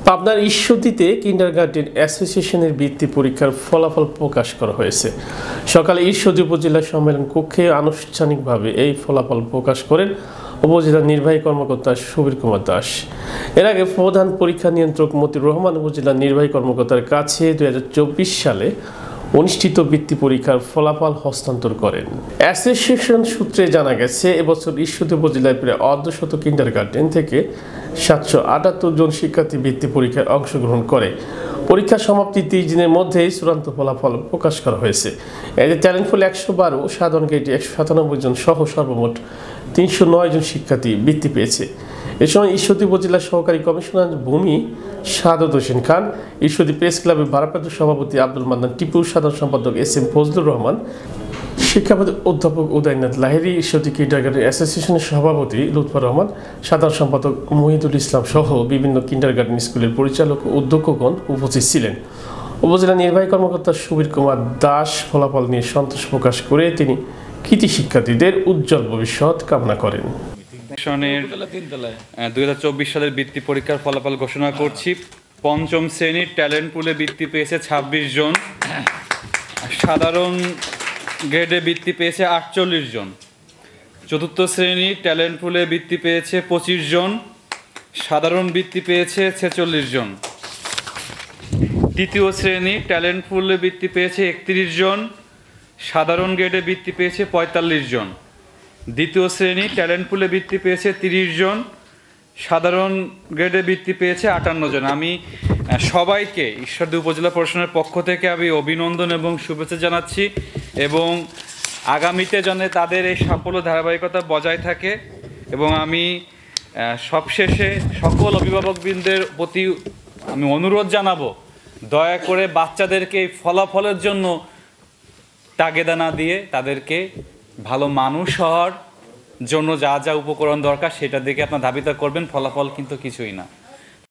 পাবনার ঈশ্বরদীতে কিন্ডারগার্টেন অ্যাসোসিয়েশনের বৃত্তি পরীক্ষার ফলাফল প্রকাশ করা হয়েছে। সকালে ঈশ্বরদী উপজেলা সম্মেলন কক্ষে আনুষ্ঠানিকভাবে এই ফলাফল প্রকাশ করেন উপজেলা নির্বাহী কর্মকর্তা সুবীর কুমার দাস। এর আগে প্রধান পরীক্ষা নিয়ন্ত্রক মতিউর রহমান উপজেলা নির্বাহী কর্মকর্তার কাছে 2024 সালে অনুষ্ঠিত বৃত্তি পরীক্ষার ফলাফল হস্তান্তর করেন। অ্যাসোসিয়েশন সূত্রে জানা গেছে, এবছর ঈশ্বরদী উপজেলায় প্রায় অর্ধশত কিন্ডারগার্টেন থেকে 778 জন শিক্ষার্থী বৃত্তি পরীক্ষায় অংশগ্রহণ করে। পরীক্ষা সমাপ্তি 30 দিনের মধ্যেই চূড়ান্ত ফলাফল প্রকাশ করা হয়েছে। এতে ট্যালেন্টফুল 112, সাধারণ গ্রেডে 197 জন সহ সর্বমোট 309 জন শিক্ষার্থী বৃত্তি পেয়েছে। এ সময় ঈশ্বরদী উপজেলা সহকারী কমিশনার ভূমি সাদত হোসেন খান, ঈশ্বরদী প্রেস ক্লাবের ভারপ্রাপ্ত সভাপতি আব্দুল মান্নান টিপু, সাধারণ সম্পাদক SM ফজলুর রহমান, শিক্ষাপতি অধ্যাপক উদয়নাথ লাহিড়ী, ঈশ্বরদী কিন্ডারগার্টেন অ্যাসোসিয়েশনের সভাপতি লুৎফর রহমান, সাধারণ সম্পাদক মহিদুল ইসলাম সহ বিভিন্ন কিন্ডারগার্টেন স্কুলের পরিচালক ও অধ্যক্ষগণ উপস্থিত ছিলেন। উপজেলা নির্বাহী কর্মকর্তা সুবীর কুমার দাস ফলাফল নিয়ে সন্তোষ প্রকাশ করে তিনি কৃতি শিক্ষার্থীদের উজ্জ্বল ভবিষ্যৎ কামনা করেন। 2024 সালের বৃত্তি পরীক্ষার ফলাফল ঘোষণা করছি। পঞ্চম শ্রেণীর ট্যালেন্ট পুলে বৃত্তি পেয়েছে 26 জন, সাধারণ গ্রেডে বৃত্তি পেয়েছে 48 জন। চতুর্থ শ্রেণী ট্যালেন্ট পুলে বৃত্তি পেয়েছে 25 জন, সাধারণ বৃত্তি পেয়েছে 46 জন। তৃতীয় শ্রেণী ট্যালেন্ট পুলে বৃত্তি পেয়েছে 31 জন, সাধারণ গ্রেডে বৃত্তি পেয়েছে 45 জন। দ্বিতীয় শ্রেণী ট্যালেন্ট পুলে বৃত্তি পেয়েছে 30 জন, সাধারণ গ্রেডে বৃত্তি পেয়েছে 58 জন। আমি সবাইকে ঈশ্বরদী উপজেলা প্রশাসনের পক্ষ থেকে আমি অভিনন্দন এবং শুভেচ্ছা জানাচ্ছি এবং আগামীতে যেন তাদের এই সাফল্য ধারাবাহিকতা বজায় থাকে। এবং আমি সবশেষে সকল অভিভাবকবৃন্দের প্রতি আমি অনুরোধ জানাবো, দয়া করে বাচ্চাদেরকে এই ফলাফলের জন্য তাগিদা না দিয়ে তাদেরকে ভালো মানুষ হওয়ার জন্য যা যা উপকরণ দরকার সেটা দেখে আপনার ধাবিত করবেন। ফলাফল কিন্তু কিছুই না।